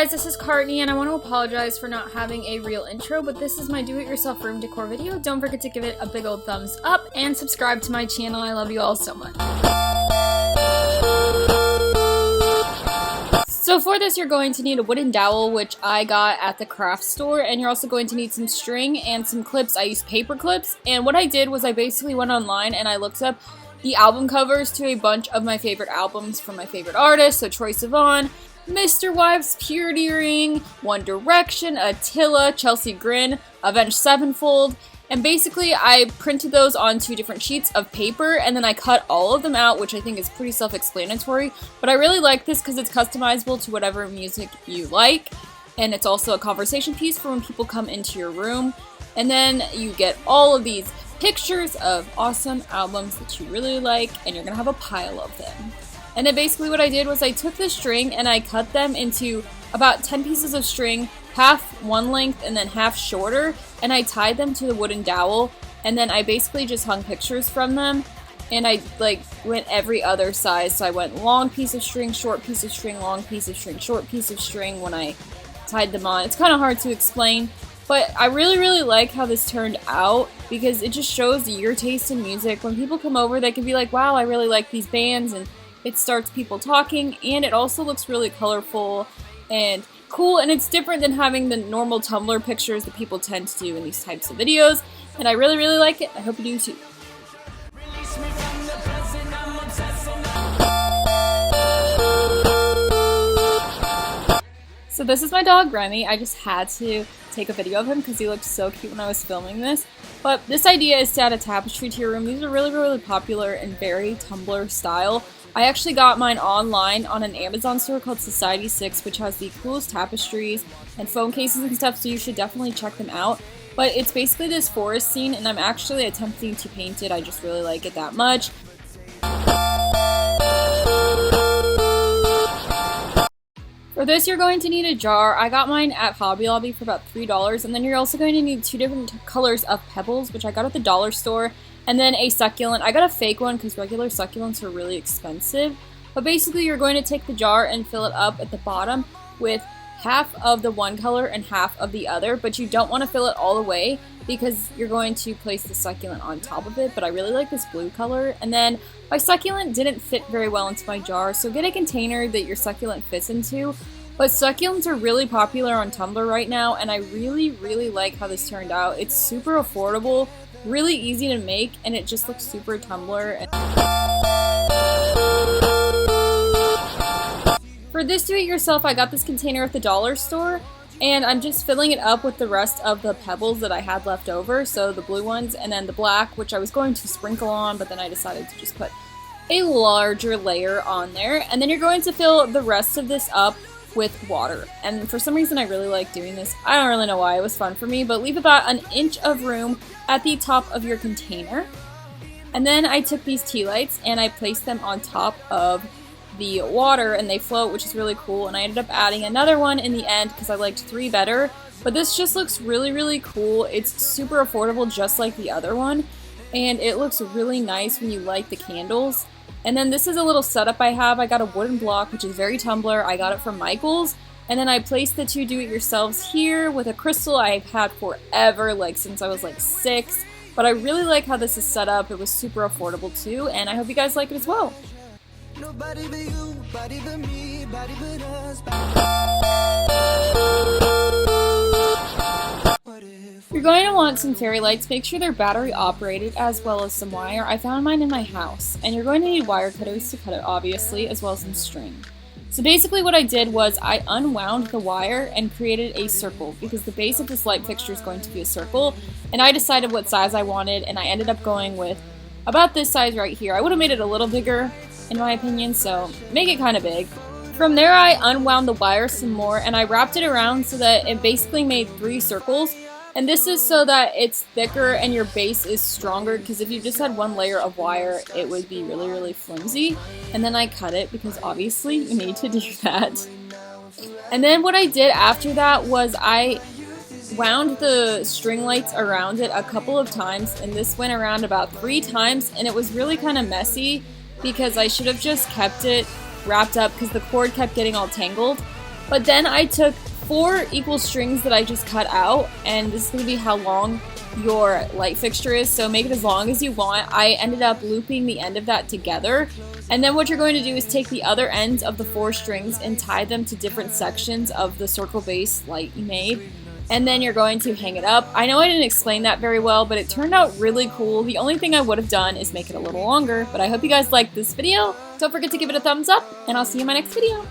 guys, this is Cartney, and I want to apologize for not having a real intro, but this is my do-it-yourself room decor video. Don't forget to give it a big old thumbs up and subscribe to my channel. I love you all so much. So for this, you're going to need a wooden dowel, which I got at the craft store, and you're also going to need some string and some clips. I used paper clips, and what I did was I basically went online and I looked up the album covers to a bunch of my favorite albums from my favorite artists, so Troye Sivan, Mr. Wife's Purity Ring, One Direction, Attila, Chelsea Grin, Avenged Sevenfold, and basically I printed those on 2 different sheets of paper and then I cut all of them out, which I think is pretty self-explanatory, but I really like this because it's customizable to whatever music you like, and it's also a conversation piece for when people come into your room, and then you get all of these pictures of awesome albums that you really like, and you're gonna have a pile of them. And then basically what I did was I took the string and I cut them into about 10 pieces of string, half one length and then half shorter, and I tied them to the wooden dowel, and then I basically just hung pictures from them, and I went every other size. So I went long piece of string, short piece of string, long piece of string, short piece of string when I tied them on. It's kind of hard to explain, but I really like how this turned out because it just shows your taste in music. When people come over, they can be like, wow, I really like these bands, and it starts people talking, and it also looks really colorful and cool, and it's different than having the normal Tumblr pictures that people tend to do in these types of videos, and I really like it. I hope you do too. So this is my dog, Remy. I just had to take a video of him because he looked so cute when I was filming this. But this idea is to add a tapestry to your room. These are really popular and very Tumblr style. I actually got mine online on an Amazon store called Society6, which has the coolest tapestries and phone cases and stuff, so you should definitely check them out. But it's basically this forest scene, and I'm actually attempting to paint it. I just really like it that much. For this, you're going to need a jar. I got mine at Hobby Lobby for about $3, and then you're also going to need 2 different colors of pebbles, which I got at the dollar store, and then a succulent. I got a fake one because regular succulents are really expensive, but basically you're going to take the jar and fill it up at the bottom with half of the one color and half of the other, but you don't want to fill it all the way because you're going to place the succulent on top of it. But I really like this blue color, and then my succulent didn't fit very well into my jar, so get a container that your succulent fits into. But succulents are really popular on Tumblr right now, and I really like how this turned out. It's super affordable, really easy to make, and it just looks super Tumblr. For this do-it-yourself, I got this container at the dollar store, and I'm just filling it up with the rest of the pebbles that I had left over, so the blue ones and then the black, which I was going to sprinkle on, but then I decided to just put a larger layer on there. And then you're going to fill the rest of this up with water, and for some reason I really like doing this. I don't really know why, it was fun for me, but leave about an inch of room at the top of your container. And then I took these tea lights and I placed them on top of the water, and they float, which is really cool, and I ended up adding another one in the end because I liked 3 better. But this just looks really cool. It's super affordable just like the other one, and it looks really nice when you light the candles. And then this is a little setup I have. I got a wooden block, which is very Tumblr. I got it from Michael's. And then I placed the 2 do-it-yourselves here with a crystal I've had forever, like since I was like 6. But I really like how this is set up. It was super affordable too, and I hope you guys like it as well. Nobody but you, body but me, body but us. You're going to want some fairy lights. Make sure they're battery operated, as well as some wire. I found mine in my house. And you're going to need wire cutters to cut it, obviously, as well as some string. So basically what I did was I unwound the wire and created a circle, because the base of this light fixture is going to be a circle, and I decided what size I wanted, and I ended up going with about this size right here. I would have made it a little bigger, in my opinion, so make it kind of big. From there I unwound the wire some more, and I wrapped it around so that it basically made 3 circles. And this is so that it's thicker and your base is stronger, because if you just had 1 layer of wire, it would be really flimsy. And then I cut it because obviously you need to do that. And then what I did after that was I wound the string lights around it a couple of times, and this went around about 3 times, and it was really kind of messy because I should have just kept it wrapped up because the cord kept getting all tangled. But then I took 4 equal strings that I just cut out, and this is going to be how long your light fixture is, so make it as long as you want. I ended up looping the end of that together, and then what you're going to do is take the other ends of the 4 strings and tie them to different sections of the circle base light you made, and then you're going to hang it up. I know I didn't explain that very well, but it turned out really cool. The only thing I would have done is make it a little longer, but I hope you guys liked this video. Don't forget to give it a thumbs up, and I'll see you in my next video.